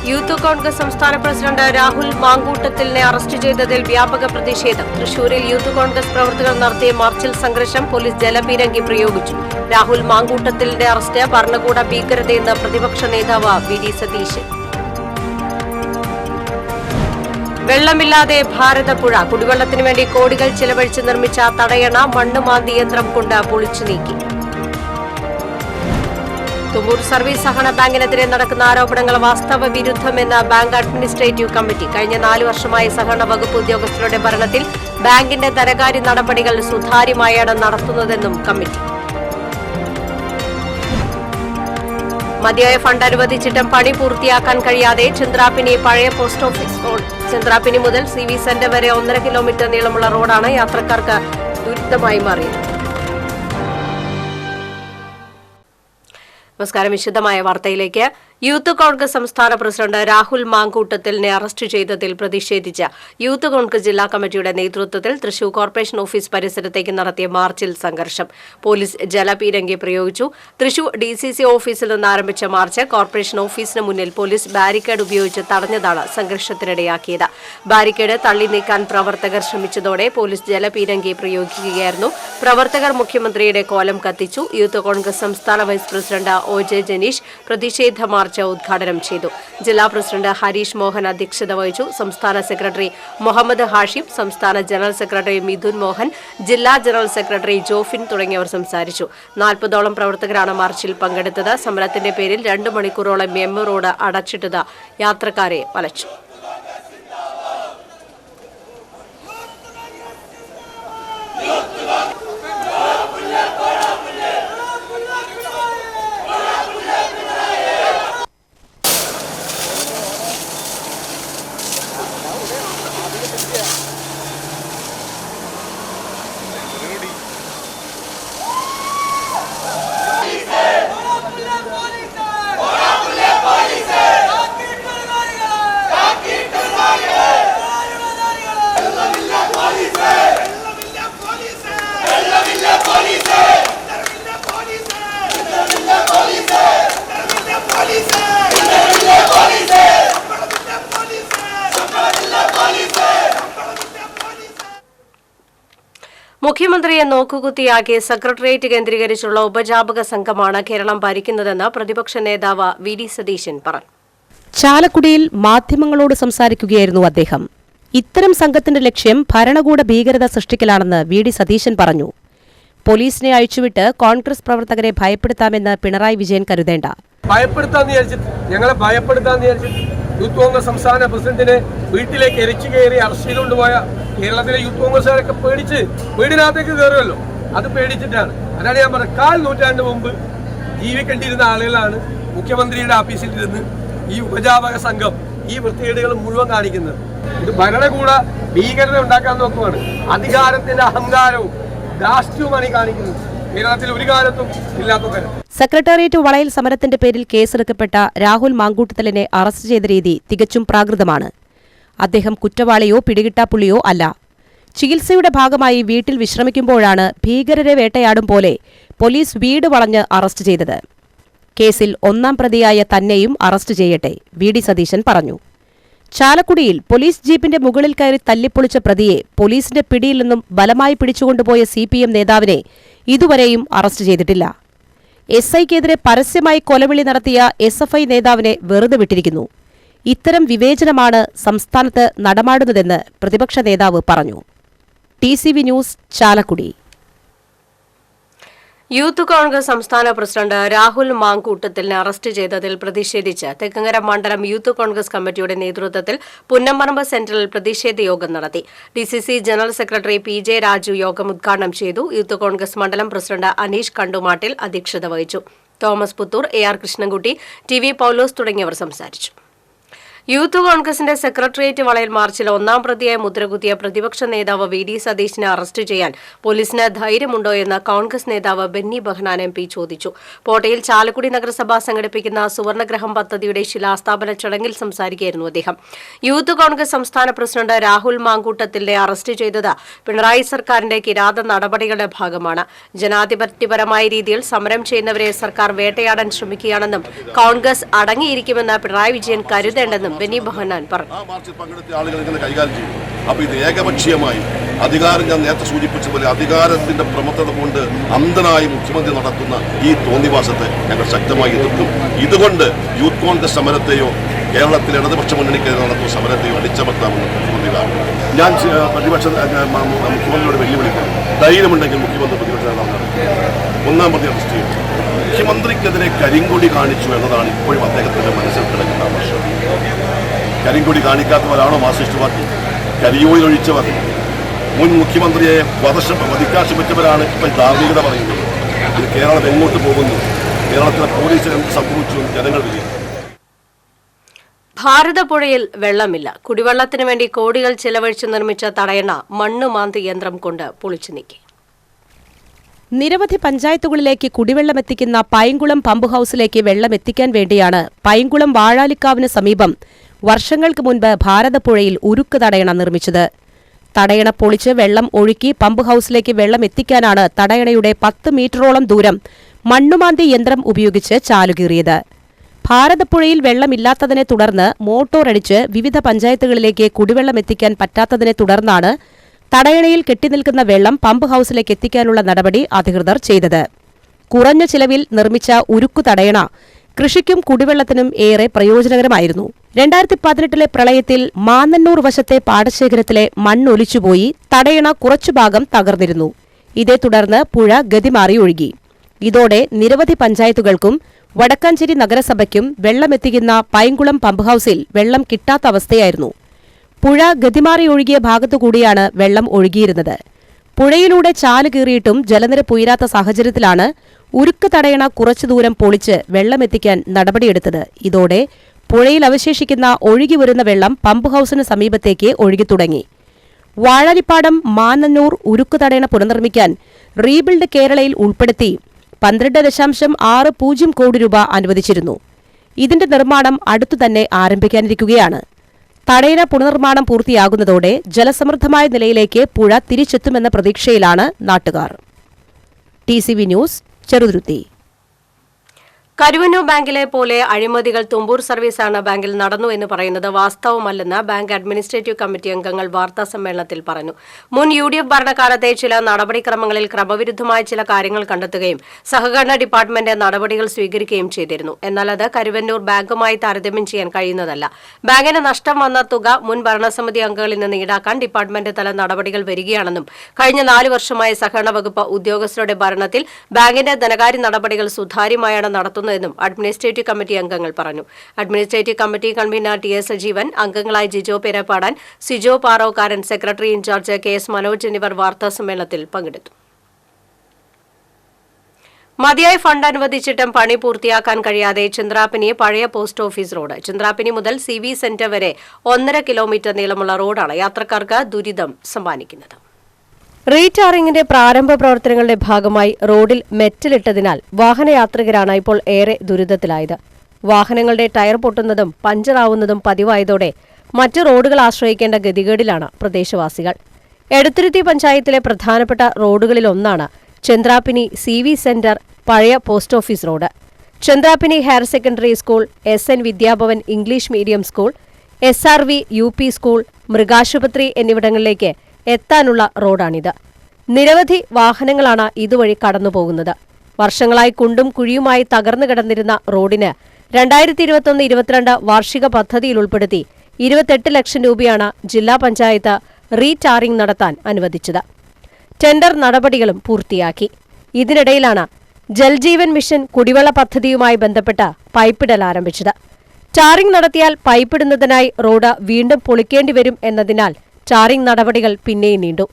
Youth Congress സംസ്ഥാന president Rahul മാങ്കൂട്ടത്തിലിനെ arrest ചെയ്തതിൽ വ്യാപക പ്രതിഷേധം. തൃശൂരിൽ യൂത്ത് കോൺഗ്രസ് പ്രവർത്തകർ നടത്തിയ മാർച്ചിൽ സംഘർഷം. പോലീസ് ജലപീരങ്കി പ്രയോഗിച്ചു. രാഹുൽ മാങ്കൂട്ടത്തിലിന്റെ അറസ്റ്റ് ഭരണകൂട ഭീകരതയെന്ന് പ്രതിപക്ഷ നേതാവ് വി.ഡി. സതീശൻ. വെള്ളമില്ലാതെ ഭാരതപ്പുഴ. കുടിവെള്ളത്തിനു വേണ്ടി കോടികൾ ചെലവഴിച്ച് നിർമ്മിച്ച തടയണ മണ്ണുമാന്തി യന്ത്രം കൊണ്ട് പൊളിച്ചു നീക്കി. തുമ്പൂർ സർവീസ് സഹകരണ ബാങ്കിനെതിരെ നടക്കുന്ന ആരോപണങ്ങൾ വാസ്തവ വിരുദ്ധമെന്ന് ബാങ്ക് അഡ്മിനിസ്ട്രേറ്റീവ് കമ്മിറ്റി. കഴിഞ്ഞ 4 വർഷമായി സഹകരണ വകുപ്പ് ഉദ്യോഗസ്ഥരുടെ ഭരണത്തിൽ ബാങ്കിന്റെ ധനകാര്യ നടപടികൾ സുതാര്യമായാണ് നടത്തുന്നതെന്നും കമ്മിറ്റി. മതിയായ ഫണ്ട് അനുവദിച്ചിട്ടും പണി പൂർത്തിയാക്കാൻ കഴിയാതെ ചന്ദ്രാപ്പിനി പഴയ പോസ്റ്റ് ഓഫീസ് റോഡ്. ചന്ദ്രാപ്പിനി മുതൽ CV സെന്റർ വരെ 1.5 കിലോമീറ്റർ നീളമുള്ള റോഡാണ് യാത്രക്കാർക്ക് ദുരിതമായി മാറിയത്. നമസ്കാരം. വിശദമായ വാർത്തയിലേക്ക്. യൂത്ത് കോൺഗ്രസ് സംസ്ഥാന പ്രസിഡന്റ് രാഹുൽ മാങ്കൂട്ടത്തിലിനെ അറസ്റ്റ് ചെയ്തതിൽ പ്രതിഷേധിച്ച് യൂത്ത് കോൺഗ്രസ് ജില്ലാ കമ്മിറ്റിയുടെ നേതൃത്വത്തിൽ തൃശൂർ കോർപ്പറേഷൻ ഓഫീസ് പരിസരത്തേക്ക് നടത്തിയ മാർച്ചിൽ സംഘർഷം. പോലീസ് ജലപീരങ്കി പ്രയോഗിച്ചു. തൃശൂർ DCC ഓഫീസിൽ നിന്ന് ആരംഭിച്ച മാർച്ച് കോർപ്പറേഷൻ ഓഫീസിന് മുന്നിൽ പോലീസ് ബാരിക്കേഡ് ഉപയോഗിച്ച് തടഞ്ഞതാണ് സംഘർഷത്തിനിടയാക്കിയത്. ബാരിക്കേഡ് തള്ളി നീക്കാൻ പ്രവർത്തകർ ശ്രമിച്ചതോടെ പോലീസ് ജലപീരങ്കി പ്രയോഗിക്കുകയായിരുന്നു. പ്രവർത്തകർ മുഖ്യമന്ത്രിയുടെ കോലം കത്തിച്ചു. യൂത്ത് കോൺഗ്രസ് സംസ്ഥാന വൈസ് പ്രസിഡന്റ് OJ ജനീഷ് പ്രതിഷേധ മാർച്ച് ഉദ്ഘാടനം ചെയ്തു. ജില്ലാ പ്രസിഡന്റ് ഹരീഷ് മോഹൻ അധ്യക്ഷത വഹിച്ചു. സംസ്ഥാന സെക്രട്ടറി മുഹമ്മദ് ഹാഷിം, സംസ്ഥാന ജനറൽ സെക്രട്ടറി മിഥുൻ മോഹൻ, ജില്ലാ ജനറൽ സെക്രട്ടറി ജോഫിൻ തുടങ്ങിയവർ സംസാരിച്ചു. 40ഓളം പ്രവർത്തകരാണ് മാർച്ചിൽ പങ്കെടുത്തത്. സമരത്തിന്റെ പേരിൽ 2 മണിക്കൂറോളം M റോഡ് അടച്ചിട്ടത് യാത്രക്കാരെ വലച്ചു. മുഖ്യമന്ത്രിയെ നോക്കുകുത്തിയാക്കി സെക്രട്ടേറിയറ്റ് കേന്ദ്രീകരിച്ചുള്ള ഉപജാപക സംഘമാണ് കേരളം ഭരിക്കുന്നതെന്ന് പ്രതിപക്ഷ നേതാവ് വി.ഡി. സതീശൻ പറഞ്ഞു. ചാലക്കുടിയിൽ മാധ്യമങ്ങളോട് സംസാരിക്കുകയായിരുന്നു അദ്ദേഹം. ഇത്തരം സംഘത്തിന്റെ ലക്ഷ്യം ഭരണകൂട ഭീകരത സൃഷ്ടിക്കലാണെന്ന് വി.ഡി. സതീശൻ പറഞ്ഞു. പോലീസിനെ അഴിച്ചുവിട്ട് കോൺഗ്രസ് പ്രവർത്തകരെ ഭയപ്പെടുത്താമെന്ന് പിണറായി വിജയൻ കരുതേണ്ട. ഞങ്ങളെ ഭയപ്പെടുത്താന്ന് വിചാരിച്ചിട്ട് യൂത്ത് കോൺഗ്രസ് സംസ്ഥാന പ്രസിഡന്റിനെ വീട്ടിലേക്ക് എരിച്ചു കയറി അറസ്റ്റ് ചെയ്തുകൊണ്ടുപോയ കേരളത്തിലെ യൂത്ത് കോൺഗ്രസുകാരൊക്കെ പേടിച്ച് വീടിനകത്തേക്ക് കയറുമല്ലോ. അത് പേടിച്ചിട്ടാണ്. അതാണ് ഞാൻ പറഞ്ഞത്. 1/4 നൂറ്റാണ്ട് മുമ്പ് ജീവിക്കേണ്ടിയിരുന്ന ആളുകളാണ് മുഖ്യമന്ത്രിയുടെ ഓഫീസിലിരുന്ന് ഈ ഉപജാപക സംഘം ഈ വൃത്തികേടുകൾ മുഴുവൻ കാണിക്കുന്നത്. ഇത് ഭരണകൂട ഭീകരത ഉണ്ടാക്കാൻ നോക്കുവാണ്. അധികാരത്തിന്റെ അഹങ്കാരവും ധാർഷ്ട്യവുമാണ് ഈ കാണിക്കുന്നത്. കേരളത്തിൽ ഒരു കാലത്തും ഇല്ലാത്ത തരം. സെക്രട്ടേറിയറ്റ് വളയൽ സമരത്തിന്റെ പേരിൽ കേസെടുക്കപ്പെട്ട രാഹുൽ മാങ്കൂട്ടത്തിലിനെ അറസ്റ്റ് ചെയ്ത രീതി തികച്ചും പ്രാകൃതമാണ്. അദ്ദേഹം കുറ്റവാളിയോ പിടികിട്ടാപ്പുള്ളിയോ അല്ല. ചികിത്സയുടെ ഭാഗമായി വീട്ടിൽ വിശ്രമിക്കുമ്പോഴാണ് ഭീകരരെ വേട്ടയാടും പോലെ പോലീസ് വീട് വളഞ്ഞ് അറസ്റ്റ് ചെയ്തത്. കേസിൽ 1-ാം പ്രതിയായ തന്നെയും അറസ്റ്റ് ചെയ്യട്ടെ, വി.ഡി. സതീശൻ പറഞ്ഞു. ചാലക്കുടിയിൽ പോലീസ് ജീപ്പിന്റെ മുകളിൽ കയറി തല്ലിപ്പൊളിച്ച പ്രതിയെ പോലീസിന്റെ പിടിയിൽ നിന്നും ബലമായി പിടിച്ചുകൊണ്ടുപോയ CPM നേതാവിനെ ഇതുവരെയും അറസ്റ്റ് ചെയ്തിട്ടില്ല. SIക്കെതിരെ പരസ്യമായി കൊലവിളി നടത്തിയ SFI നേതാവിനെ വെറുതെ വിട്ടിരിക്കുന്നു. ഇത്തരം വിവേചനമാണ് സംസ്ഥാനത്ത് നടമാടുന്നതെന്ന് പ്രതിപക്ഷ നേതാവ് പറഞ്ഞു. TCV news, Chalakudy. Youth Congress സംസ്ഥാന പ്രസിഡന്റ് രാഹുൽ മാങ്കൂട്ടത്തിലിനെ അറസ്റ്റ് ചെയ്തതിൽ പ്രതിഷേധിച്ച് തെക്കങ്കര മണ്ഡലം യൂത്ത് കോൺഗ്രസ് കമ്മിറ്റിയുടെ നേതൃത്വത്തിൽ പുന്നമ്പറമ്പ് സെന്ററിൽ പ്രതിഷേധ യോഗം നടത്തി. DCC general secretary PJ Raju യോഗം ഉദ്ഘാടനം ചെയ്തു. യൂത്ത് കോൺഗ്രസ് മണ്ഡലം പ്രസിഡന്റ് അനീഷ് കണ്ടുമാട്ടിൽ അധ്യക്ഷത വഹിച്ചു. Thomas Puthur, AR Krishnankutty, TV Paulose തുടങ്ങിയവർ സംസാരിച്ചു. യൂത്ത് കോൺഗ്രസിന്റെ സെക്രട്ടേറിയറ്റ് വളയൽ മാർച്ചിൽ ഒന്നാം പ്രതിയായി മുദ്രകുത്തിയ പ്രതിപക്ഷ നേതാവ് വി ഡി സതീശിനെ അറസ്റ്റ് ചെയ്യാൻ പോലീസിന് ധൈര്യമുണ്ടോ എന്ന് കോൺഗ്രസ് നേതാവ് ബെന്നി ബെഹനാൻ എം പി ചോദിച്ചു. പോട്ടയിൽ ചാലക്കുടി നഗരസഭ സംഘടിപ്പിക്കുന്ന സുവർണഗ്രഹം പദ്ധതിയുടെ ശിലാസ്ഥാപന ചടങ്ങിൽ സംസാരിക്കുകയായിരുന്നു അദ്ദേഹം. യൂത്ത് കോൺഗ്രസ് സംസ്ഥാന പ്രസിഡന്റ് രാഹുൽ മാങ്കൂട്ടത്തിലിനെ അറസ്റ്റ് ചെയ്തത് പിണറായി സർക്കാരിന്റെ കിരാത നടപടികളുടെ ഭാഗമാണ്. ജനാധിപത്യപരമായ രീതിയിൽ സമരം ചെയ്യുന്നവരെ സർക്കാർ വേട്ടയാടാൻ ശ്രമിക്കുകയാണെന്നും കോൺഗ്രസ് അടങ്ങിയിരിക്കുമെന്ന് പിണറായി വിജയൻ കരുതേണ്ടെന്നും ബെന്നി ബെഹനാൻ പറഞ്ഞു. അപ്പൊ ഇത് ഏകപക്ഷീയമായി അധികാരം, ഞാൻ നേരത്തെ സൂചിപ്പിച്ചതുപോലെ അധികാരത്തിന്റെ പ്രമത്തത കൊണ്ട് അന്ധനായി മുഖ്യമന്ത്രി നടത്തുന്ന ഈ തോന്നിവാസത്തെ ഞങ്ങൾ ശക്തമായി എതിർക്കും. ഇതുകൊണ്ട് യൂത്ത് കോൺഗ്രസ് സമരത്തെയോ കേരളത്തിലെ ഇടതുപക്ഷ മുന്നണിക്കെതിരെ നടത്തുന്ന സമരത്തെയോ അടിച്ചമർത്താമെന്ന് മുഖ്യമന്ത്രിയാണ്. ഞാൻ മുഖ്യമന്ത്രിയോട് വെല്ലുവിളിക്കുന്നു. ധൈര്യമുണ്ടെങ്കിൽ മുഖ്യമന്ത്രി പ്രതിപക്ഷ നേതാവ് ഒന്നാം പ്രതി അറസ്റ്റ് ചെയ്യും. മുഖ്യമന്ത്രിക്കെതിരെ കരിങ്കൊടി കാണിച്ചു എന്നതാണ് ഇപ്പോഴും അദ്ദേഹത്തിന്റെ മനസ്സിൽ കിടക്കുന്ന പ്രശ്നം. കരിങ്കൊടി കാണിക്കാത്തവരാണോ മാർക്സിസ്റ്റ് പാർട്ടി? കരിയോയിൽ ഒഴിച്ചവർ, മുൻ മുഖ്യമന്ത്രിയെ വധിക്കാൻ ശ്രമിച്ചവരാണ് ഇപ്പോൾ ധാർമ്മികത പറയുന്നത്. ഇത് കേരളം എങ്ങോട്ട് പോകുന്നു? കേരളത്തിലെ പോലീസിന് എന്ത് സംഭവിച്ചു എന്ന് ജനങ്ങൾ വിലയിരുത്തുന്നു. ഭാരതപ്പുഴയിൽ വെള്ളമില്ല. കുടിവെള്ളത്തിനു വേണ്ടി കോടികൾ ചെലവഴിച്ച് നിർമ്മിച്ച തടയണ മണ്ണുമാന്തി യന്ത്രം കൊണ്ട് പൊളിച്ചു നീക്കി. നിരവധി പഞ്ചായത്തുകളിലേക്ക് കുടിവെള്ളമെത്തിക്കുന്ന പൈങ്കുളം പമ്പ് ഹൌസിലേക്ക് വെള്ളമെത്തിക്കാൻ വേണ്ടിയാണ് പൈങ്കുളം വാഴാലിക്കാവിന് സമീപം വർഷങ്ങൾക്ക് മുൻപ് ഭാരതപ്പുഴയിൽ ഉരുക്ക് തടയണ നിർമ്മിച്ചത്. തടയണ പൊളിച്ച് വെള്ളം ഒഴുക്കി പമ്പ് ഹൌസിലേക്ക് വെള്ളം എത്തിക്കാനാണ് തടയണയുടെ 10 മീറ്ററോളം ദൂരം മണ്ണുമാന്തി യന്ത്രം ഉപയോഗിച്ച് ചാലുകീറിയത്. ഭാരതപ്പുഴയിൽ വെള്ളമില്ലാത്തതിനെ തുടർന്ന് മോട്ടോറടിച്ച് വിവിധ പഞ്ചായത്തുകളിലേക്ക് കുടിവെള്ളമെത്തിക്കാൻ പറ്റാത്തതിനെ തുടർന്നാണ് തടയണയിൽ കെട്ടിനിൽക്കുന്ന വെള്ളം പമ്പ് ഹൌസിലേക്ക് എത്തിക്കാനുള്ള നടപടി അധികൃതർ ചെയ്തത്. കുറഞ്ഞ ചിലവിൽ നിർമ്മിച്ച ഉരുക്കു തടയണ കൃഷിക്കും കുടിവെള്ളത്തിനും ഏറെ പ്രയോജനകരമായിരുന്നു. 2018 പ്രളയത്തിൽ മാന്നന്നൂർ വശത്തെ പാടശേഖരത്തിലെ മണ്ണൊലിച്ചുപോയി തടയണ കുറച്ചുഭാഗം തകർന്നിരുന്നു. ഇതേ തുടർന്ന് പുഴ ഗതിമാറി ഒഴുകി. ഇതോടെ നിരവധി പഞ്ചായത്തുകൾക്കും വടക്കാഞ്ചേരി നഗരസഭയ്ക്കും വെള്ളമെത്തിക്കുന്ന പൈങ്കുളം പമ്പ് ഹൌസിൽ വെള്ളം കിട്ടാത്ത അവസ്ഥയായിരുന്നു. പുഴ ഗതിമാറി ഒഴുകിയ ഭാഗത്തുകൂടിയാണ് വെള്ളം ഒഴുകിയിരുന്നത്. പുഴയിലൂടെ ചാല് കീറിയിട്ടും ജലനിരപ്പ് ഉയരാത്ത സാഹചര്യത്തിലാണ് ഉരുക്ക് തടയണ കുറച്ചു ദൂരം പൊളിച്ച് വെള്ളമെത്തിക്കാൻ നടപടിയെടുത്തത്. ഇതോടെ പുഴയിൽ അവശേഷിക്കുന്ന ഒഴുകിവരുന്ന വെള്ളം പമ്പ് ഹൌസിന് സമീപത്തേക്ക് ഒഴുകിത്തുടങ്ങി. വാഴാലിപ്പാടം മാന്നന്നൂർ ഉരുക്ക് തടയണ പുനർനിർമ്മിക്കാൻ റീബിൽഡ് കേരളയിൽ ഉൾപ്പെടുത്തി 12.60 കോടി രൂപ അനുവദിച്ചിരുന്നു. ഇതിന്റെ നിർമ്മാണം അടുത്തുതന്നെ ആരംഭിക്കാനിരിക്കുകയാണ്. തടയണ പുനർനിർമ്മാണം പൂർത്തിയാകുന്നതോടെ ജലസമൃദ്ധമായ നിലയിലേക്ക് പുഴ തിരിച്ചെത്തുമെന്ന പ്രതീക്ഷയിലാണ് നാട്ടുകാർ. TCV news, Cheruthuruthy. കരുവന്നൂർ ബാങ്കിലെ പോലെ അഴിമതികൾ തുമ്പൂർ സർവീസാണ് ബാങ്കിൽ നടന്നു എന്ന് പറയുന്നത് വാസ്തവമല്ലെന്ന് ബാങ്ക് അഡ്മിനിസ്ട്രേറ്റീവ് കമ്മിറ്റി അംഗങ്ങൾ വാർത്താസമ്മേളനത്തിൽ പറഞ്ഞു. മുൻ UDF ഭരണകാലത്തെ ചില നടപടിക്രമങ്ങളിൽ ക്രമവിരുദ്ധമായ ചില കാര്യങ്ങൾ കണ്ടെത്തുകയും സഹകരണ ഡിപ്പാർട്ട്മെന്റ് നടപടികൾ സ്വീകരിക്കുകയും ചെയ്തിരുന്നു. എന്നാൽ അത് കരുവന്നൂർ ബാങ്കുമായി താരതമ്യം ചെയ്യാൻ കഴിയുന്നതല്ല. ബാങ്കിന് നഷ്ടം വന്ന തുക മുൻ ഭരണസമിതി അംഗങ്ങളിൽ നിന്ന് ഈടാക്കാൻ ഡിപ്പാർട്ട്മെന്റ് തല നടപടികൾ വരികയാണെന്നും കഴിഞ്ഞ 4 വർഷമായി സഹകരണ വകുപ്പ് ഉദ്യോഗസ്ഥരുടെ ഭരണത്തിൽ ബാങ്കിന്റെ ധനകാര്യ നടപടികൾ സുതാര്യമായാണ് നടത്തുന്നത് എന്നും അഡ്മിനിസ്ട്രേറ്റീവ് കമ്മിറ്റി അംഗങ്ങൾ പറഞ്ഞു. Administrative committee convener TS Sajeevan, അംഗങ്ങളായ Jijo Perappadan, Sijo Parokkaran, secretary in charge KS Manoj എന്നിവർ വാർത്താസമ്മേളനത്തിൽ പങ്കെടുത്തു. മതിയായ ഫണ്ട് അനുവദിച്ചിട്ടും പണി പൂർത്തിയാക്കാൻ കഴിയാതെ ചന്ദ്രാപ്പിനി പഴയ പോസ്റ്റ് ഓഫീസ് റോഡ്. ചന്ദ്രാപ്പിനി മുതൽ CV സെന്റർ വരെ 1.5 കിലോമീറ്റർ നീളമുള്ള റോഡാണ് യാത്രക്കാർക്ക് ദുരിതം സമ്മാനിക്കുന്നത്. റീടാറിംഗിന്റെ പ്രാരംഭ പ്രവർത്തനങ്ങളുടെ ഭാഗമായി റോഡിൽ മെറ്റലിട്ടതിനാൽ വാഹനയാത്രികരാണ് ഇപ്പോൾ ഏറെ ദുരിതത്തിലായത്. വാഹനങ്ങളുടെ ടയർ പൊട്ടുന്നതും പഞ്ചറാവുന്നതും പതിവായതോടെ മറ്റ് റോഡുകൾ ആശ്രയിക്കേണ്ട ഗതികേടിലാണ് പ്രദേശവാസികൾ. എടത്തുരുത്തി പഞ്ചായത്തിലെ പ്രധാനപ്പെട്ട റോഡുകളിലൊന്നാണ് ചന്ദ്രാപ്പിനി CV സെന്റർ പഴയ post office road. Chandrappini higher secondary school, SN Vidyabhavan English medium school, SRV UP school, മൃഗാശുപത്രി എന്നിവിടങ്ങളിലേക്ക് എത്താനുള്ള റോഡാണിത്. നിരവധി വാഹനങ്ങളാണ് ഇതുവഴി കടന്നുപോകുന്നത്. വർഷങ്ങളായി കുണ്ടും കുഴിയുമായി തകർന്നു കിടന്നിരുന്ന റോഡിന് 2021-22 വാർഷിക പദ്ധതിയിൽ ഉൾപ്പെടുത്തി 28 ലക്ഷം രൂപയാണ് ജില്ലാ പഞ്ചായത്ത് റീടാറിംഗ് നടത്താൻ അനുവദിച്ചത്. ടെൻഡർ നടപടികളും പൂർത്തിയാക്കി. ഇതിനിടയിലാണ് ജൽജീവൻ മിഷൻ കുടിവെള്ള പദ്ധതിയുമായി ബന്ധപ്പെട്ട് പൈപ്പിടൽ ആരംഭിച്ചത്. ടാറിംഗ് നടത്തിയാൽ പൈപ്പിടുന്നതിനായി റോഡ് വീണ്ടും പൊളിക്കേണ്ടി വരും എന്നതിനാൽ ടാറിംഗ് നടപടികൾ പിന്നെയും നീണ്ടു.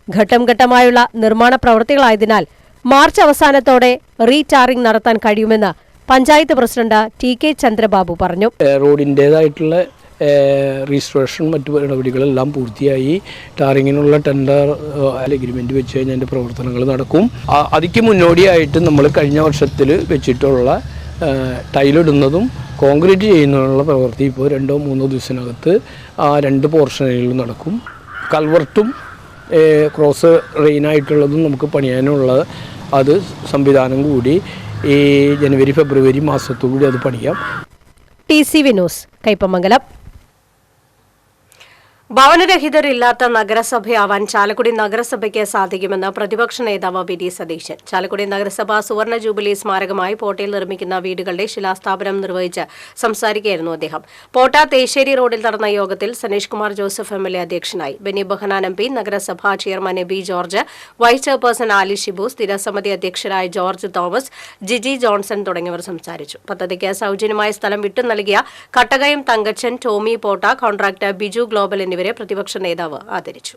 ഘട്ടം ഘട്ടമായുള്ള നിർമ്മാണ പ്രവൃത്തികളായതിനാൽ മാർച്ച് അവസാനത്തോടെ റീടാറിംഗ് നടത്താൻ കഴിയുമെന്ന് പഞ്ചായത്ത് പ്രസിഡന്റ് TK ചന്ദ്രബാബു പറഞ്ഞു. റോഡിൻ്റെതായിട്ടുള്ള രജിസ്ട്രേഷൻ മറ്റു നടപടികളെല്ലാം പൂർത്തിയായി. ടാറിങ്ങിനുള്ള ടെൻഡർ അഗ്രിമെൻറ്റ് വെച്ച് കഴിഞ്ഞാൽ അതിൻ്റെ പ്രവർത്തനങ്ങൾ നടക്കും. അതിക്ക് മുന്നോടിയായിട്ട് നമ്മൾ കഴിഞ്ഞ വർഷത്തിൽ വെച്ചിട്ടുള്ള ടൈലിടുന്നതും കോൺക്രീറ്റ് ചെയ്യുന്നതിനുള്ള പ്രവൃത്തി ഇപ്പോൾ 2-3 ദിവസത്തിനകത്ത് ആ 2 പോർഷനുകളിലും നടക്കും. കൾവർട്ടും ക്രോസ് റെയിനായിട്ടുള്ളതും നമുക്ക് പണിയാനുള്ള അത് സംവിധാനം കൂടി ഈ ജനുവരി-ഫെബ്രുവരി മാസത്തോടുകൂടി അത് പണിയാം. TCV news Kaipamangalam. ഭവനരഹിതരില്ലാത്ത നഗരസഭയാവാൻ ചാലക്കുടി നഗരസഭയ്ക്ക് സാധിക്കുമെന്ന് പ്രതിപക്ഷ നേതാവ് വി ഡി സതീശൻ. ചാലക്കുടി നഗരസഭ സുവർണ ജൂബിലി സ്മാരകമായി പോട്ടയിൽ നിർമ്മിക്കുന്ന വീടുകളുടെ ശിലാസ്ഥാപനം നിർവഹിച്ച് സംസാരിക്കുകയായിരുന്നു അദ്ദേഹം. പോട്ട തേശ്ശേരി റോഡിൽ നടന്ന യോഗത്തിൽ സനീഷ് കുമാർ ജോസഫ് MLA അധ്യക്ഷനായി. ബെന്നി ബെഹനാൻ MP, നഗരസഭാ chairman Abi George, vice chairperson Ali Shibu, സ്ഥിരസമിതി അധ്യക്ഷരായ ജോർജ് തോമസ്, ജിജി ജോൺസൺ തുടങ്ങിയവർ സംസാരിച്ചു. പദ്ധതിക്ക് സൌജന്യമായ സ്ഥലം വിട്ടു നൽകിയ കട്ടകയം തങ്കച്ചൻ, ടോമി പോട്ട, കോൺട്രാക്ടർ ബിജു ഗ്ലോബൽ എന്നിവരെ പ്രതിപക്ഷ നേതാവ് ആദരിച്ചു.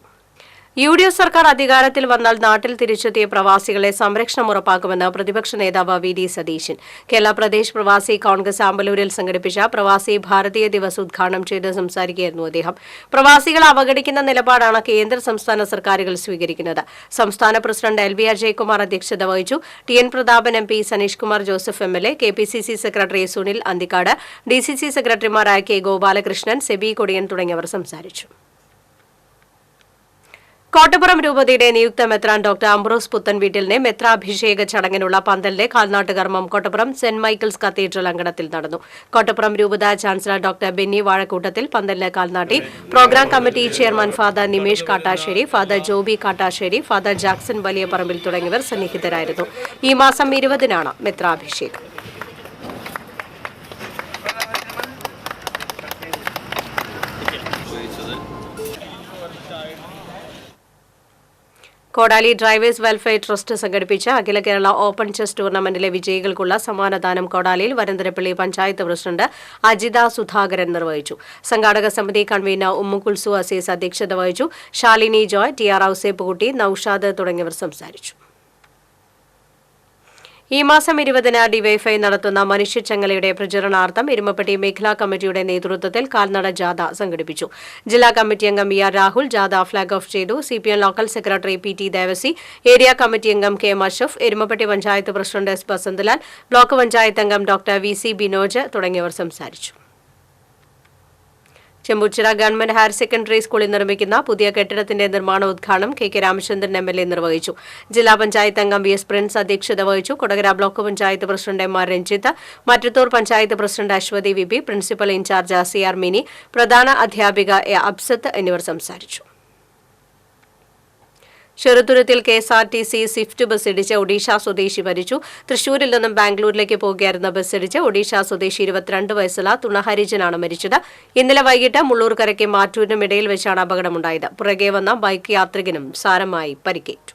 UDF സർക്കാർ അധികാരത്തിൽ വന്നാൽ നാട്ടിൽ തിരിച്ചെത്തിയ പ്രവാസികളെ സംരക്ഷണം ഉറപ്പാക്കുമെന്ന് പ്രതിപക്ഷ നേതാവ് വി ഡി സതീശൻ. കേരള പ്രദേശ് പ്രവാസി കോൺഗ്രസ് ആമ്പലൂരിൽ സംഘടിപ്പിച്ച പ്രവാസി ഭാരതീയ ദിവസ് ഉദ്ഘാടനം ചെയ്ത് സംസാരിക്കുകയായിരുന്നു അദ്ദേഹം. പ്രവാസികളെ അവഗണിക്കുന്ന നിലപാടാണ് കേന്ദ്ര സംസ്ഥാന സർക്കാരുകൾ സ്വീകരിക്കുന്നത്. സംസ്ഥാന പ്രസിഡന്റ് LV അജയ്കുമാർ അധ്യക്ഷത വഹിച്ചു. TN Prathapan MP, Saneesh Kumar Joseph MLA, KPCC secretary Sunil Anthikad, DCC സെക്രട്ടറിമാരായ K ഗോപാലകൃഷ്ണൻ, സെബി കൊടിയൻ തുടങ്ങിയവർ സംസാരിച്ചു. കോട്ടപ്പുറം രൂപതയുടെ നിയുക്ത മെത്രാൻ ഡോക്ടർ അംബ്രോസ് പുത്തൻവീട്ടിലിനെ മെത്രാഭിഷേക ചടങ്ങിനുള്ള പന്തലിലെ കാൽനാട്ടുകർമ്മം കോട്ടപ്പുറം സെന്റ് മൈക്കിൾസ് കത്തീഡ്രൽ അങ്കണത്തിൽ നടന്നു. കോട്ടപ്പുറം രൂപത ചാൻസലർ ഡോക്ടർ ബെന്നി വാഴക്കൂട്ടത്തിൽ പന്തലിന് കാൽനാട്ടി. Programme committee chairman father Nimesh Kattasseri, father Joby Kattasseri, father Jackson Valiyaparambil തുടങ്ങിയവർ സന്നിഹിതരായിരുന്നു. ഈ മാസം 20-നാണ് മെത്രാഭിഷേകം. കോടാലി ഡ്രൈവേഴ്സ് വെൽഫെയർ ട്രസ്റ്റ് സംഘടിപ്പിച്ച അഖില കേരള ഓപ്പൺ ചെസ് ടൂർണമെന്റിലെ വിജയികൾക്കുള്ള സമ്മാനദാനം കോടാലിയിൽ വരന്തരപ്പള്ളി പഞ്ചായത്ത് പ്രസിഡന്റ് അജിത സുധാകരൻ നിർവഹിച്ചു. സംഘാടക സമിതി കൺവീനർ ഉമ്മുകുൽസു അസീസ് അധ്യക്ഷത വഹിച്ചു. ശാലിനി ജോയ്, TR ഔസേപ്പുകുട്ടി, നൌഷാദ് തുടങ്ങിയവർ സംസാരിച്ചു. ഈ മാസം 20-ന് ഡിവൈഎഫ്ഐ നടത്തുന്ന മനുഷ്യച്ചങ്ങലയുടെ പ്രചരണാർത്ഥം ഇരുമപ്പെട്ടി മേഖലാ കമ്മിറ്റിയുടെ നേതൃത്വത്തിൽ കാൽനട ജാഥ സംഘടിപ്പിച്ചു. ജില്ലാ കമ്മിറ്റി അംഗം ER രാഹുൽ ജാഥ ഫ്ളാഗ് ഓഫ് ചെയ്തു. CPM local secretary PT Devasi, area committee അംഗം KM Ashraf, Erumapetty panchayat president S Basanthlal, block panchayat അംഗം ഡോക്ടർ VC ബിനോജ് തുടങ്ങിയവർ സംസാരിച്ചു. ചെമ്പൂച്ചിറ ഗവൺമെന്റ് ഹയർ സെക്കൻഡറി സ്കൂളിൽ നിർമ്മിക്കുന്ന പുതിയ കെട്ടിടത്തിന്റെ നിർമ്മാണോദ്ഘാടനം KK രാമചന്ദ്രൻ MLA നിർവഹിച്ചു. ജില്ലാ പഞ്ചായത്ത് അംഗം VS പ്രിൻസ് അധ്യക്ഷത വഹിച്ചു. Kodakara block panchayat president MR Ranjith, Mattathur panchayat president Aswathi VP, principal in charge CR Mini, പ്രധാന അധ്യാപിക A അബ്സത്ത് എന്നിവർ സംസാരിച്ചു. ചെറുതുരുത്തിൽ KSRTC സ്വിഫ്റ്റ് ബസ് ഇടിച്ച് ഒഡീഷ സ്വദേശി മരിച്ചു. തൃശൂരിൽ നിന്നും ബാംഗ്ലൂരിലേക്ക് പോകുകയായിരുന്ന ബസ് ഇടിച്ച് ഒഡീഷ സ്വദേശി 22 വയസ്സുള്ള തുണഹരിജനാണ് മരിച്ചത്. ഇന്നലെ വൈകിട്ട് മുള്ളൂർക്കരയ്ക്ക് മാറ്റൂരിനും ഇടയിൽ വെച്ചാണ് അപകടമുണ്ടായത്. പുറകെ വന്ന ബൈക്ക് യാത്രികനും സാരമായി പരിക്കേറ്റു.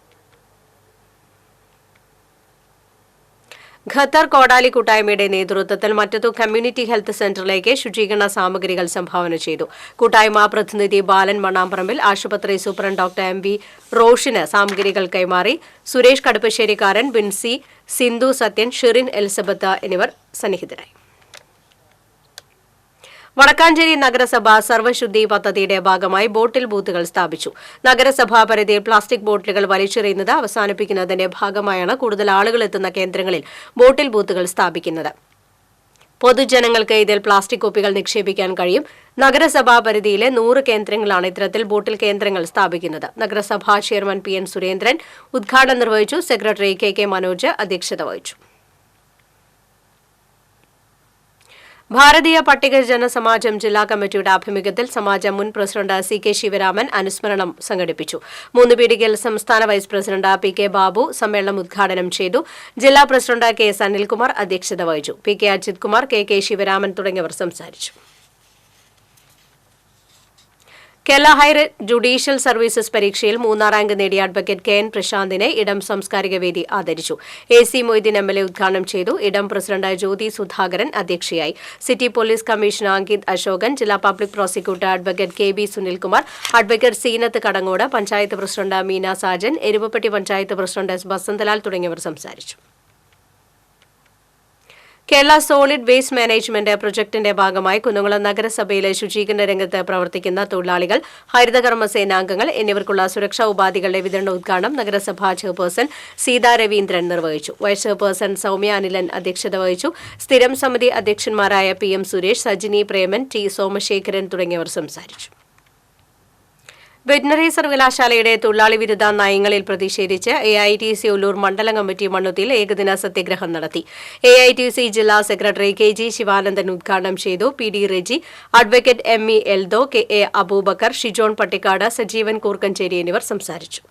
ഖത്തർ കോടാലി കൂട്ടായ്മയുടെ നേതൃത്വത്തിൽ മറ്റത്തൂർ കമ്മ്യൂണിറ്റി ഹെൽത്ത് സെന്ററിലേക്ക് ശുചീകരണ സാമഗ്രികൾ സംഭാവന ചെയ്തു. കൂട്ടായ്മ പ്രതിനിധി ബാലൻ മണ്ണാമ്പറമ്പിൽ ആശുപത്രി സൂപ്രണ്ട് ഡോക്ടർ MV റോഷിന് സാമഗ്രികൾ കൈമാറി. സുരേഷ് കടുപ്പശ്ശേരിക്കാരൻ, ബിൻസി, സിന്ധു സത്യൻ, ഷിറിൻ എലിസബത്ത് എന്നിവർ സന്നിഹിതരായി. വടക്കാഞ്ചേരി നഗരസഭ സർവശുദ്ധി പദ്ധതിയുടെ ഭാഗമായി ബോട്ടിൽ ബൂത്തുകൾ സ്ഥാപിച്ചു. നഗരസഭാ പരിധിയിൽ പ്ലാസ്റ്റിക് ബോട്ടിലുകൾ വലിച്ചെറിയുന്നത് അവസാനിപ്പിക്കുന്നതിന്റെ ഭാഗമായാണ് കൂടുതൽ ആളുകൾ എത്തുന്ന കേന്ദ്രങ്ങളിൽ ബോട്ടിൽ ബൂത്തുകൾ സ്ഥാപിക്കുന്നത്. പൊതുജനങ്ങൾക്ക് ഇതിൽ പ്ലാസ്റ്റിക് കുപ്പികൾ നിക്ഷേപിക്കാൻ കഴിയും. നഗരസഭാ പരിധിയിലെ 100 കേന്ദ്രങ്ങളാണ് ഇത്തരത്തിൽ ബോട്ടിൽ കേന്ദ്രങ്ങൾ സ്ഥാപിക്കുന്നത്. നഗരസഭാ ചെയർമാൻ PN സുരേന്ദ്രൻ ഉദ്ഘാടനം നിർവഹിച്ചു. സെക്രട്ടറി KK മനോജ് അധ്യക്ഷത വഹിച്ചു. ഭാരതീയ പട്ടികജന സമാജം ജില്ലാ കമ്മിറ്റിയുടെ ആഭിമുഖ്യത്തിൽ സമാജം മുൻ പ്രസിഡന്റ് CK ശിവരാമൻ അനുസ്മരണം സംഘടിപ്പിച്ചു. 3 പീടികയിൽ സംസ്ഥാന വൈസ് പ്രസിഡന്റ് PK ബാബു സമ്മേളനം ഉദ്ഘാടനം ചെയ്തു. ജില്ലാ പ്രസിഡന്റ് KS അനിൽകുമാർ അധ്യക്ഷത വഹിച്ചു. PK അജിത് കുമാർ, KK ശിവരാമൻ തുടങ്ങിയവർ സംസാരിച്ചു. കേരള ഹയർ ജുഡീഷ്യൽ സർവീസസ് പരീക്ഷയിൽ 3ാം റാങ്ക് നേടിയ അഡ്വക്കേറ്റ് KN പ്രശാന്തിനെ ഇടം സാംസ്കാരിക വേദി ആദരിച്ചു. AC മൊയ്തീൻ MLA ഉദ്ഘാടനം ചെയ്തു. ഇടം പ്രസിഡന്റ് ജ്യോതി സുധാകരൻ അധ്യക്ഷയായി. City police commissioner Ankith Ashokan, ജില്ലാ public prosecutor advocate KB Sunilkumar, advocate Seenath Kadangode, panchayat president Meena Sajan, Erumapetty panchayat president S Basanthlal തുടങ്ങിയവർ സംസാരിച്ചു. കേരള സോളിഡ് വേസ്റ്റ് മാനേജ്മെന്റ് പ്രൊജക്ടിന്റെ ഭാഗമായി കുന്നംകുളം നഗരസഭയിലെ ശുചീകരണ രംഗത്ത് പ്രവർത്തിക്കുന്ന തൊഴിലാളികൾ, ഹരിതകർമ്മ സേനാംഗങ്ങൾ എന്നിവർക്കുള്ള സുരക്ഷാ ഉപാധികളുടെ വിതരണ ഉദ്ഘാടനം നഗരസഭാ ചെയർപേഴ്സൺ സീതാ രവീന്ദ്രൻ നിർവഹിച്ചു. വൈസ് ചെയർപേഴ്സൺ സൌമ്യ അനിലൻ അധ്യക്ഷത വഹിച്ചു. സ്ഥിരം സമിതി അധ്യക്ഷന്മാരായ PM സുരേഷ്, സജിനി പ്രേമൻ, T സോമശേഖരൻ തുടങ്ങിയവർ സംസാരിച്ചു. വെറ്റിനറി സർവകലാശാലയുടെ തൊഴിലാളി വിരുദ്ധ നയങ്ങളിൽ പ്രതിഷേധിച്ച് AITC ഉള്ളൂർ മണ്ഡലം കമ്മിറ്റി മണ്ണുത്തിയിൽ ഏകദിന സത്യഗ്രഹം നടത്തി. AITC ജില്ലാ സെക്രട്ടറി KG ശിവാനന്ദൻ ഉദ്ഘാടനം ചെയ്തു. PD Reji, advocate ME Eldho, KA Aboobacker, Shijon Pattikkad, Sajeevan Koorkkanchery എന്നിവർ സംസാരിച്ചു.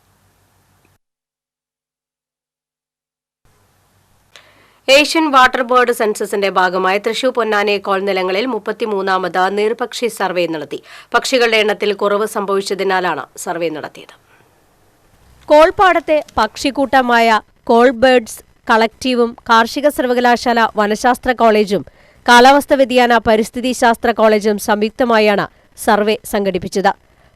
ഏഷ്യൻ വാട്ടർ ബേർഡ് സെൻസസിന്റെ ഭാഗമായി തൃശൂർ പൊന്നാനി കോൾ നിലങ്ങളിൽ 33ാമത് നീർപക്ഷി സർവേ നടത്തി. പക്ഷികളുടെ എണ്ണത്തിൽ കുറവ് സംഭവിച്ചതിനാലാണ് സർവേ നടത്തിയത്. കോൾപ്പാടത്തെ പക്ഷിക്കൂട്ടമായ കോൾ ബേർഡ്സ് കളക്റ്റീവും കാർഷിക സർവകലാശാല വനശാസ്ത്ര കോളേജും കാലാവസ്ഥാ വ്യതിയാന പരിസ്ഥിതി ശാസ്ത്ര കോളേജും സംയുക്തമായാണ് സർവേ സംഘടിപ്പിച്ചത്.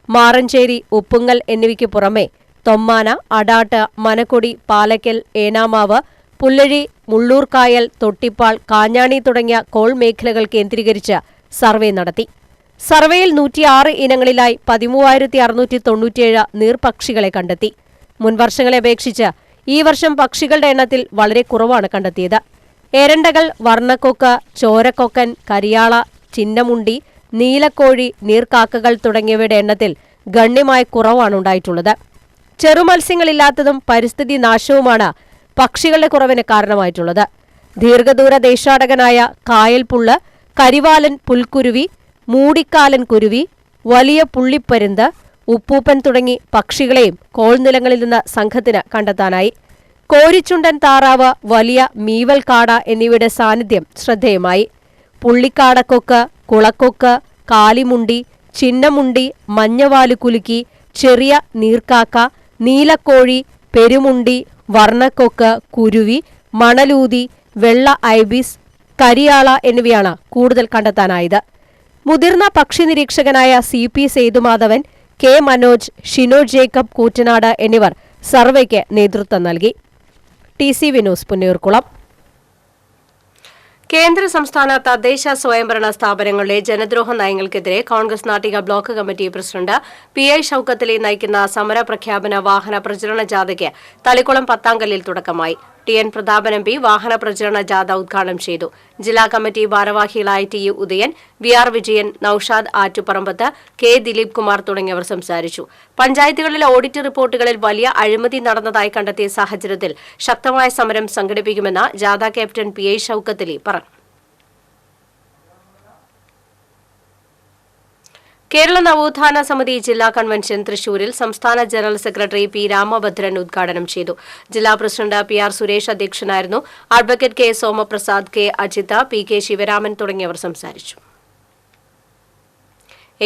മാറഞ്ചേരി, ഉപ്പുങ്ങൽ എന്നിവയ്ക്ക് പുറമെ തൊമ്മാന, അടാട്ട്, മനക്കൊടി, പാലക്കൽ, ഏനാമാവ്, പുല്ലഴി, മുള്ളൂർക്കായൽ, തൊട്ടിപ്പാൾ, കാഞ്ഞാണി തുടങ്ങിയ കോൾ മേഖലകൾ കേന്ദ്രീകരിച്ച് സർവേ നടത്തി. സർവേയിൽ 106 ഇനങ്ങളിലായി 13,697 നീർപക്ഷികളെ കണ്ടെത്തി. മുൻവർഷങ്ങളെ അപേക്ഷിച്ച് ഈ വർഷം പക്ഷികളുടെ എണ്ണത്തിൽ വളരെ കുറവാണ് കണ്ടെത്തിയത്. എരണ്ടകൾ, വർണ്ണക്കൊക്ക്, ചോരക്കൊക്കൻ, കരിയാള, ചിന്നമുണ്ടി, നീലക്കോഴി, നീർക്കാക്കകൾ തുടങ്ങിയവയുടെ എണ്ണത്തിൽ ഗണ്യമായ കുറവാണ് ഉണ്ടായിട്ടുള്ളത്. ചെറുമത്സ്യങ്ങളില്ലാത്തതും പരിസ്ഥിതി നാശവുമാണ് പക്ഷികളുടെ കുറവിന് കാരണമായിട്ടുള്ളത്. ദീർഘദൂര ദേശാടകനായ കായൽപുള്ള്, കരിവാലൻ പുൽക്കുരുവി, മൂടിക്കാലൻ കുരുവി, വലിയ പുള്ളിപ്പരുന്ത്, ഉപ്പൂപ്പൻ തുടങ്ങി പക്ഷികളെയും കോൾനിലങ്ങളിൽ നിന്ന് സംഘത്തിന് കണ്ടെത്താനായി. കോരിച്ചുണ്ടൻ താറാവ്, വലിയ മീവൽ കാട എന്നിവയുടെ സാന്നിധ്യം ശ്രദ്ധേയമായി. പുള്ളിക്കാടക്കൊക്ക്, കുളക്കൊക്ക്, കാലിമുണ്ടി, ചിന്നമുണ്ടി, മഞ്ഞവാലുകുലുക്കി, ചെറിയ നീർക്കാക്ക, നീലക്കോഴി, പെരുമുണ്ടി, വർണ്ണക്കൊക്ക്, കുരുവി, മണലൂതി, വെള്ള ഐബിസ്, കരിയാള എന്നിവയാണ് കൂടുതൽ കണ്ടെത്താനായത്. മുതിർന്ന പക്ഷി നിരീക്ഷകനായ CP സേതുമാധവൻ, K മനോജ്, ഷിനോ ജേക്കബ് കൂറ്റനാട് എന്നിവർ സർവേക്ക് നേതൃത്വം നൽകി. TCV news Punnayurkulam. കേന്ദ്ര സംസ്ഥാന തദ്ദേശ സ്വയംഭരണ സ്ഥാപനങ്ങളിലെ ജനദ്രോഹ നയങ്ങൾക്കെതിരെ Congress Nattika block committee president PI Shoukath Ali നയിക്കുന്ന സമര പ്രഖ്യാപന വാഹന പ്രചരണ ജാഥയ്ക്ക് തളിക്കുളം പത്താങ്കല്ലിൽ തുടക്കമായി. TN പ്രതാപൻ MP വാഹന പ്രചരണ ജാഥ ഉദ്ഘാടനം ചെയ്തു. ജില്ലാ കമ്മിറ്റി ഭാരവാഹികളായ TU Udayan, VR Vijayan, Naushad Attuparambath, K Dileep Kumar തുടങ്ങിയവർ സംസാരിച്ചു. പഞ്ചായത്തുകളിലെ ഓഡിറ്റ് റിപ്പോർട്ടുകളിൽ വലിയ അഴിമതി നടന്നതായി കണ്ടെത്തിയ സാഹചര്യത്തിൽ ശക്തമായ സമരം സംഘടിപ്പിക്കുമെന്ന് ജാഥ ക്യാപ്റ്റൻ PI ഷൌക്കത്ത് അലി പറഞ്ഞു. കേരള നവോത്ഥാന സമിതി ജില്ലാ കൺവെൻഷൻ തൃശൂരിൽ സംസ്ഥാന ജനറൽ സെക്രട്ടറി P രാമഭദ്രൻ ഉദ്ഘാടനം ചെയ്തു. ജില്ലാ പ്രസിഡന്റ് PR സുരേഷ് അധ്യക്ഷനായിരുന്നു. Advocate K Somaprasad, K Ajitha, PK Sivaraman തുടങ്ങിയവർ സംസാരിച്ചു.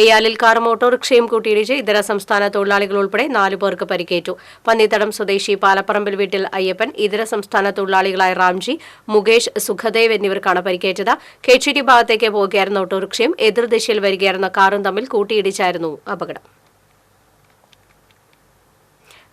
എയ്യാലിൽ കാറും ഓട്ടോറിക്ഷയും കൂട്ടിയിടിച്ച് ഇതര സംസ്ഥാന തൊഴിലാളികൾ ഉൾപ്പെടെ 4 പേർക്ക് പരിക്കേറ്റു. പന്നിത്തടം സ്വദേശി പാലപ്പറമ്പിൽ വീട്ടിൽ അയ്യപ്പൻ, ഇതര സംസ്ഥാന തൊഴിലാളികളായ റാംജി, മുകേഷ്, സുഖദേവ് എന്നിവർക്കാണ് പരിക്കേറ്റത്. കേച്ചേരി ഭാഗത്തേക്ക് പോകുകയായിരുന്ന ഓട്ടോറിക്ഷയും എതിർദിശയിൽ വരികയായിരുന്ന കാറും തമ്മിൽ കൂട്ടിയിടിച്ചായിരുന്നു അപകടം.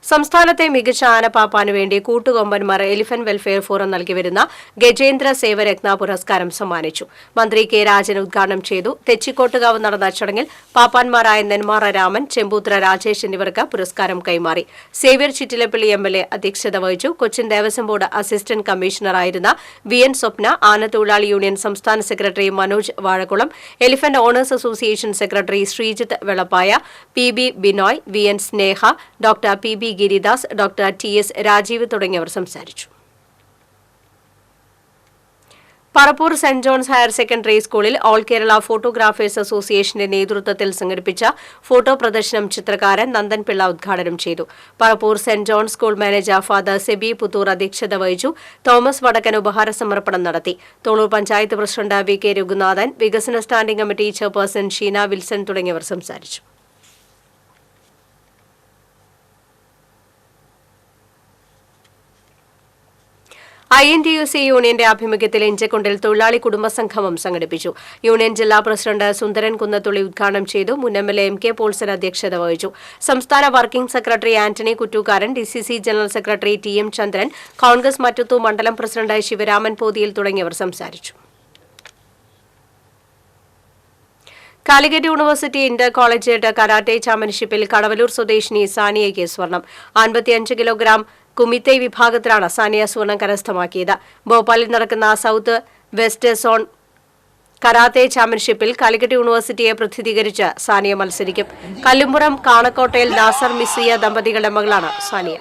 സംസ്ഥാനത്തെ മികച്ച ആനപ്പാപ്പാനു വേണ്ടി കൂട്ടുകൊമ്പന്മാർ എലിഫന്റ് വെൽഫെയർ ഫോറം നൽകിവരുന്ന ഗജേന്ദ്ര സേവരത്ന പുരസ്കാരം സമ്മാനിച്ചു. മന്ത്രി K രാജൻ ഉദ്ഘാടനം ചെയ്തു. തെച്ചിക്കോട്ടുകാവ് നടന്ന ചടങ്ങിൽ പാപ്പാന്മാരായ നെന്മാറ രാമൻ, ചെമ്പൂത്ര രാജേഷ് എന്നിവർക്ക് പുരസ്കാരം കൈമാറി. സേവ്യർ ചിറ്റിലപ്പള്ളി MLA അധ്യക്ഷത വഹിച്ചു. കൊച്ചിൻ ദേവസ്വം ബോർഡ് അസിസ്റ്റന്റ് കമ്മീഷണറായിരുന്ന VN സ്വപ്ന, ആനത്തൊഴിലാളി യൂണിയൻ സംസ്ഥാന secretary Manoj Vazhakkulam, elephant owners association secretary Sreejith Velappaya, PB Binoy, VN Sneha, doctor PB Giridas, doctor TS Rajeev തുടങ്ങിയവർ സംസാരിച്ചു. Parappur saint John's higher secondary സ്കൂളിൽ ഓൾ കേരള ഫോട്ടോഗ്രാഫേഴ്സ് അസോസിയേഷന്റെ നേതൃത്വത്തിൽ സംഘടിപ്പിച്ച ഫോട്ടോ പ്രദർശനം ചിത്രകാരൻ നന്ദൻ പിള്ള ഉദ്ഘാടനം ചെയ്തു. Parappur saint John's school manager father Sebi Puthur അധ്യക്ഷത വഹിച്ചു. തോമസ് വടക്കൻ ഉപഹാര സമർപ്പണം നടത്തി. തോളൂർ പഞ്ചായത്ത് പ്രസിഡന്റ് VK രഘുനാഥൻ, വികസന standing committee chairperson Sheena Wilson തുടങ്ങിയവർ സംസാരിച്ചു. INTUC യൂണിയന്റെ ആഭിമുഖ്യത്തിൽ ഇഞ്ചക്കുണ്ടിൽ തൊഴിലാളി കുടുംബസംഗമം സംഘടിപ്പിച്ചു. യൂണിയൻ ജില്ലാ പ്രസിഡന്റ് സുന്ദരൻ കുന്നത്തുള്ളി ഉദ്ഘാടനം ചെയ്തു. മുൻ MLA MK പോൾസൺ അധ്യക്ഷത വഹിച്ചു. സംസ്ഥാന working secretary Antony Kuttookkaran, DCC general secretary TM ചന്ദ്രൻ, കോൺഗ്രസ് മറ്റത്തൂർ മണ്ഡലം പ്രസിഡന്റ് ശിവരാമൻ പോതിയിൽ തുടങ്ങിയവർ സംസാരിച്ചു. Calicut university Inter collegiate karate ചാമ്പ്യൻഷിപ്പിൽ കടവലൂർ സ്വദേശിനി സാനിയയ്ക്ക് സ്വർണം. 55 കിലോഗ്രാം കുമിത്തൈ വിഭാഗത്തിലാണ് സാനിയ സ്വർണം കരസ്ഥമാക്കിയത്. ഭോപ്പാലിൽ നടക്കുന്ന സൌത്ത് വെസ്റ്റ് സോൺ കരാത്തെ ചാമ്പ്യൻഷിപ്പിൽ കാലിക്കറ്റ് യൂണിവേഴ്സിറ്റിയെ പ്രതിനിധീകരിച്ച് സാനിയ മത്സരിക്കും. കല്ലുംപുറം കാണക്കോട്ടയിൽ നാസർ മിസിയ ദമ്പതികളുടെ മകളാണ് സാനിയ.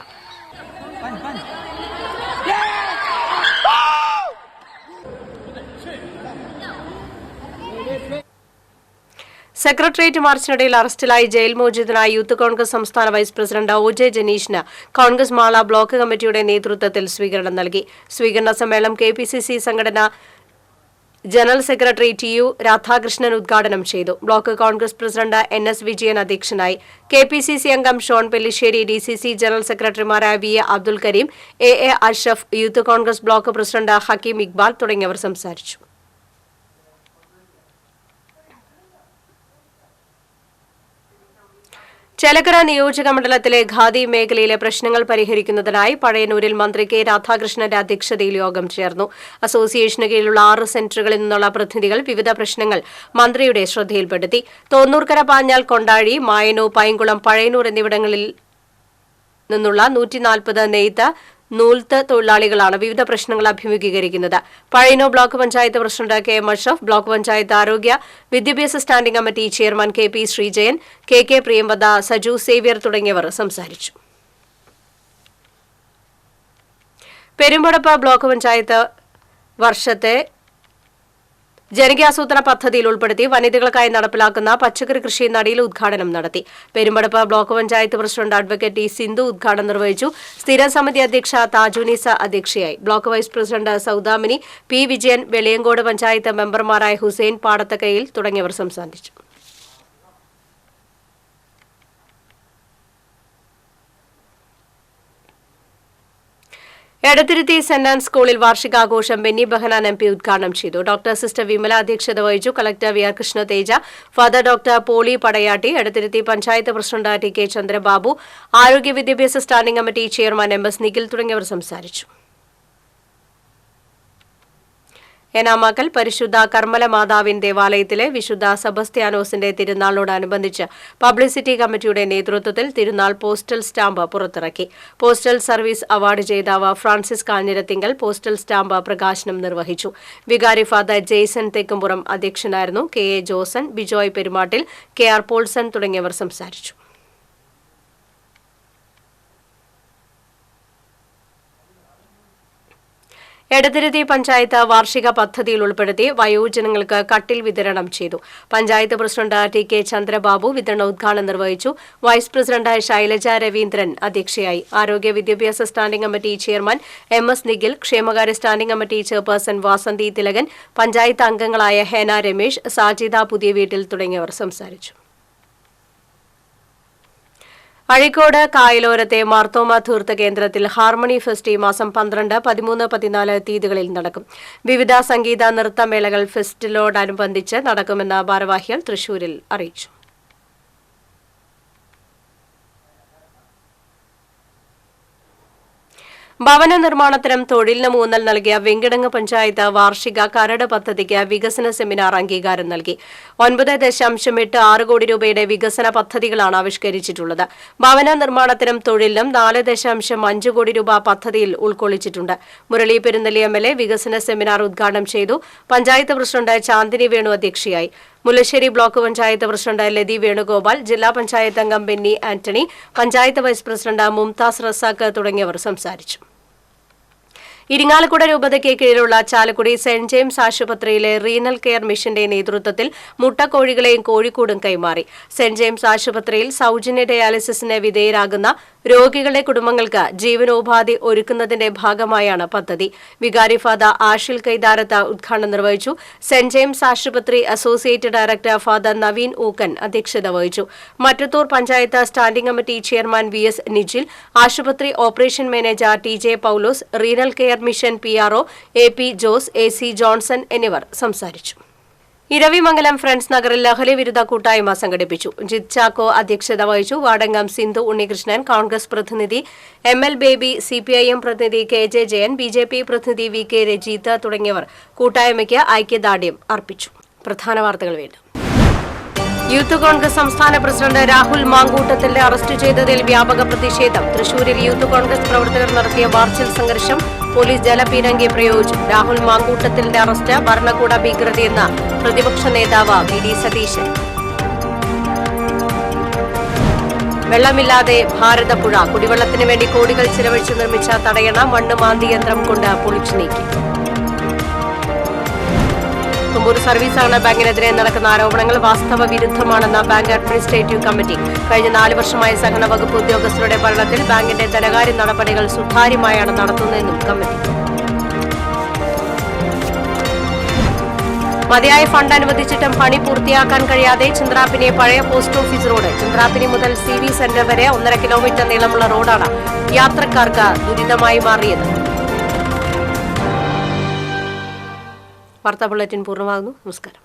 സെക്രട്ടേറിയറ്റ് മാർച്ചിനിടയിൽ അറസ്റ്റിലായി ജയിൽ മോചിതനായ യൂത്ത് കോൺഗ്രസ് സംസ്ഥാന വൈസ് പ്രസിഡന്റ് ഒ ജെ ജനീഷിന് കോൺഗ്രസ് മാള ബ്ലോക്ക് കമ്മിറ്റിയുടെ നേതൃത്വത്തിൽ സ്വീകരണം നൽകി. സ്വീകരണ സമ്മേളനം കെപിസിസി സംഘടന ജനറൽ സെക്രട്ടറി ടി.യു. രാധാകൃഷ്ണൻ ഉദ്ഘാടനം ചെയ്തു. Block Congress president N.S. Vijayan അധ്യക്ഷനായി. കെപിസിസി അംഗം ഷോൺ പെല്ലിശ്ശേരി, ഡിസിസി ജനറൽ സെക്രട്ടറിമാരായ V. A. Abdul Kareem, A. Ashraf, youth Congress block president Hakeem Iqbal തുടങ്ങിയവർ സംസാരിച്ചു. ചേലക്കര നിയോജക മണ്ഡലത്തിലെ ഖാദി മേഖലയിലെ പ്രശ്നങ്ങൾ പരിഹരിക്കുന്നതിനായി പഴയന്നൂരിൽ മന്ത്രി കെ. രാധാകൃഷ്ണന്റെ അധ്യക്ഷതയിൽ യോഗം ചേർന്നു. അസോസിയേഷന് കീഴിലുള്ള 6 സെന്ററുകളിൽ നിന്നുള്ള പ്രതിനിധികൾ വിവിധ പ്രശ്നങ്ങൾ മന്ത്രിയുടെ ശ്രദ്ധയിൽപ്പെടുത്തി. തോന്നൂർക്കര, പാഞ്ഞാൽ, കൊണ്ടാഴി, മായനൂർ, പൈങ്കുളം, പഴയന്നൂർ എന്നിവിടങ്ങളിൽ നിന്നുള്ള 140 നെയ്ത്ത് നൂൽത്ത് തൊഴിലാളികളാണ് വിവിധ പ്രശ്നങ്ങൾ അഭിമുഖീകരിക്കുന്നത്. Pazhayannur block panchayat president K. M. Ashraf, block panchayat ആരോഗ്യ വിദ്യാഭ്യാസ standing committee chairman K. P. Sreejayan, K. Priyamvada, Saju Xavier തുടങ്ങിയവർ സംസാരിച്ചു. പെരുമ്പടപ്പ് ബ്ലോക്ക് പഞ്ചായത്ത് വർഷത്തെ ജനകീയാസൂത്രണ പദ്ധതിയിൽ ഉൾപ്പെടുത്തി വനിതകൾക്കായി നടപ്പിലാക്കുന്ന പച്ചക്കറി കൃഷി നടീൽ ഉദ്ഘാടനം നടത്തി. Perumpadappu block panchayat president advocate T. Sindhu ഉദ്ഘാടനം നിർവഹിച്ചു. സ്ഥിരം സമിതി അധ്യക്ഷ താജുനീസ അധ്യക്ഷയായി. Block vice president Saudamini, P. Vijayan, Veliyancode panchayat മെമ്പർമാരായ ഹുസൈൻ പാടത്തക്കയിൽ തുടങ്ങിയവർ സംസാരിച്ചു. എടത്തിരുത്തി സെന്റ് ആൻസ് സ്കൂളിൽ വാർഷികാഘോഷം ബെന്നി ബെഹനാൻ MP ഉദ്ഘാടനം ചെയ്തു. ഡോക്ടർ സിസ്റ്റർ വിമല അധ്യക്ഷത വഹിച്ചു. Collector V. R. Krishnateja, father doctor Poly Padayatti, Edathiruthy panchayat president T. K. Chandrababu, ആരോഗ്യ വിദ്യാഭ്യാസ standing committee chairman MS Nikhil തുടങ്ങിയവർ സംസാരിച്ചു. ഏനാമാക്കൽ പരിശുദ്ധ കർമ്മല മാതാവിൻ ദേവാലയത്തിലെ വിശുദ്ധ സെബസ്ത്യാനോസിന്റെ തിരുനാളിനോടനുബന്ധിച്ച് പബ്ലിസിറ്റി കമ്മിറ്റിയുടെ നേതൃത്വത്തിൽ തിരുനാൾ പോസ്റ്റൽ സ്റ്റാമ്പ് പുറത്തിറക്കി. പോസ്റ്റൽ സർവീസ് അവാർഡ് ജേതാവ് ഫ്രാൻസിസ് കാഞ്ഞിരത്തിങ്കൽ പോസ്റ്റൽ സ്റ്റാമ്പ് പ്രകാശനം നിർവഹിച്ചു. വികാരി ഫാദർ ജെയ്സൺ തെക്കുംപുറം അധ്യക്ഷനായിരുന്നു. കെ. എ. ജോസൻ, ബിജോയ് പെരുമാട്ടിൽ, കെ. ആർ. പോൾസൺ തുടങ്ങിയവർ സംസാരിച്ചു. എടത്തിരുത്തി പഞ്ചായത്ത് വാർഷിക പദ്ധതിയിൽ ഉൾപ്പെടുത്തി വയോജനങ്ങൾക്ക് കട്ടിൽ വിതരണം ചെയ്തു. Panchayat president T. K. Chandrababu വിതരണോദ്ഘാടനം നിർവഹിച്ചു. വൈസ് പ്രസിഡന്റ് ശൈലജ രവീന്ദ്രൻ അധ്യക്ഷയായി. ആരോഗ്യ വിദ്യാഭ്യാസ standing committee chairman MS Nikhil, ക്ഷേമകാര്യ standing committee chairperson Vasanthi Thilakan, panchayat അംഗങ്ങളായ ഹേന രമേശ്, സാജിദ പുതിയ വീട്ടിൽ തുടങ്ങിയവർ സംസാരിച്ചു. അഴീക്കോട് കായലോരത്തെ മാർത്തോമ തീർത്ഥ കേന്ദ്രത്തിൽ ഹാർമണി ഫെസ്റ്റ് ഈ മാസം 12, 13, 14 തീയതികളിൽ നടക്കും. വിവിധ സംഗീത നൃത്തമേളകൾ ഫെസ്റ്റിനോടനുബന്ധിച്ച് നടക്കുമെന്ന് ഭാരവാഹികൾ തൃശൂരിൽ അറിയിച്ചു. ഭവന നിർമ്മാണത്തിനും തൊഴിലിനും ഊന്നൽ നൽകിയ വെങ്കിടങ്ങ് പഞ്ചായത്ത് വാർഷിക കരട് പദ്ധതിക്ക് വികസന സെമിനാർ അംഗീകാരം നൽകി. 9.86 കോടി രൂപയുടെ വികസന പദ്ധതികളാണ് ആവിഷ്കരിച്ചിട്ടുള്ളത്. ഭവന നിർമ്മാണത്തിനും തൊഴിലിനും 4.5 കോടി രൂപ പദ്ധതിയിൽ ഉൾക്കൊള്ളിച്ചിട്ടുണ്ട്. മുരളി പെരുന്നലി MLA വികസന സെമിനാർ ഉദ്ഘാടനം ചെയ്തു. പഞ്ചായത്ത് പ്രസിഡന്റ് ചാന്ദിനി വേണു അധ്യക്ഷയായി. മുല്ലശ്ശേരി ബ്ലോക്ക് പഞ്ചായത്ത് പ്രസിഡന്റ് ലതി വേണുഗോപാൽ, ജില്ലാ പഞ്ചായത്ത് അംഗം ബെന്നി ആന്റണി, പഞ്ചായത്ത് വൈസ് പ്രസിഡന്റ് മുംതാസ് റസാഖ് തുടങ്ങിയവർ സംസാരിച്ചു. ഇരിങ്ങാലക്കുട രൂപതയ്ക്ക് കീഴിലുള്ള ചാലക്കുടി സെന്റ് ജെയിംസ് ആശുപത്രിയിലെ റീനൽ കെയർ മിഷന്റെ നേതൃത്വത്തിൽ മുട്ടക്കോഴികളെയും കോഴിക്കൂടും കൈമാറി. സെന്റ് ജെയിംസ് ആശുപത്രിയിൽ സൌജന്യ ഡയാലിസിസിന് വിധേയരാകുന്ന രോഗികളുടെ കുടുംബങ്ങൾക്ക് ജീവനോപാധി ഒരുക്കുന്നതിന്റെ ഭാഗമായാണ് പദ്ധതി. വികാരി ഫാദർ ആഷിൽ കൈതാരത്ത് ഉദ്ഘാടനം നിർവഹിച്ചു. സെന്റ് ജെയിംസ് ആശുപത്രി associate director father Naveen Ookken അധ്യക്ഷത വഹിച്ചു. Mattathur panchayat standing committee chairman VS Nijil, ആശുപത്രി operation manager TJ Paulose, renal care mission PRO AP Jose, AC Johnson എന്നിവർ സംസാരിച്ചു. ഇരവിമംഗലം ഫ്രണ്ട്സ് നഗറിൽ ലഹരി വിരുദ്ധ കൂട്ടായ്മ സംഘടിപ്പിച്ചു. ജിത് ചാക്കോ അധ്യക്ഷത വഹിച്ചു. വാർഡംഗം സിന്ധു ഉണ്ണികൃഷ്ണൻ, കോൺഗ്രസ് പ്രതിനിധി ML ബേബി, CPIM പ്രതിനിധി KJ ജയൻ, BJP പ്രതിനിധി VK രജീത്ത് തുടങ്ങിയവർ കൂട്ടായ്മയ്ക്ക് ഐക്യദാർഢ്യം അർപ്പിച്ചു. പ്രധാന വാർത്തകൾ വീണ്ടും. യൂത്ത് കോൺഗ്രസ് സംസ്ഥാന പ്രസിഡന്റ് രാഹുൽ മാങ്കൂട്ടത്തിലിനെ അറസ്റ്റ് ചെയ്തതിൽ വ്യാപക പ്രതിഷേധം. തൃശൂരിൽ യൂത്ത് കോൺഗ്രസ് പ്രവർത്തകർ നടത്തിയ മാർച്ചിൽ സംഘർഷം. പോലീസ് ജലപീരങ്കി പ്രയോഗിച്ചു. രാഹുൽ മാങ്കൂട്ടത്തിലിന്റെ അറസ്റ്റ് ഭരണകൂട ഭീകരതയെന്ന് പ്രതിപക്ഷ നേതാവ് വി.ഡി. സതീശൻ. വെള്ളമില്ലാതെ ഭാരതപ്പുഴ. കുടിവെള്ളത്തിന് വേണ്ടി കോടികൾ ചിലവഴിച്ച് നിർമ്മിച്ച തടയണ മണ്ണ് മാന്തി യന്ത്രം കൊണ്ട് പൊളിച്ചു നീക്കി. തുമ്പൂർ സർവീസ് സഹകരണ ബാങ്കിനെതിരെ നടക്കുന്ന ആരോപണങ്ങൾ വാസ്തവ വിരുദ്ധമാണെന്ന ബാങ്ക് അഡ്മിനിസ്ട്രേറ്റീവ് കമ്മിറ്റി. കഴിഞ്ഞ 4 വർഷമായി സഹകരണ വകുപ്പ് ഉദ്യോഗസ്ഥരുടെ ഭരണത്തിൽ ബാങ്കിന്റെ ധനകാര്യ നടപടികൾ സുതാര്യമായാണ് നടത്തുന്നതെന്നും കമ്മിറ്റി. മതിയായ ഫണ്ട് അനുവദിച്ചിട്ടും പണി പൂർത്തിയാക്കാൻ കഴിയാതെ ചന്ദ്രാപ്പിനി പഴയ പോസ്റ്റ് ഓഫീസ് റോഡ്. ചന്ദ്രാപ്പിനി മുതൽ CV സെന്റർ വരെ 1.5 കിലോമീറ്റർ നീളമുള്ള റോഡാണ് യാത്രക്കാർക്ക് ദുരിതമായി മാറിയത്. വാർത്താ ബുള്ളറ്റിൻ പൂർണ്ണമാകുന്നു. നമസ്കാരം.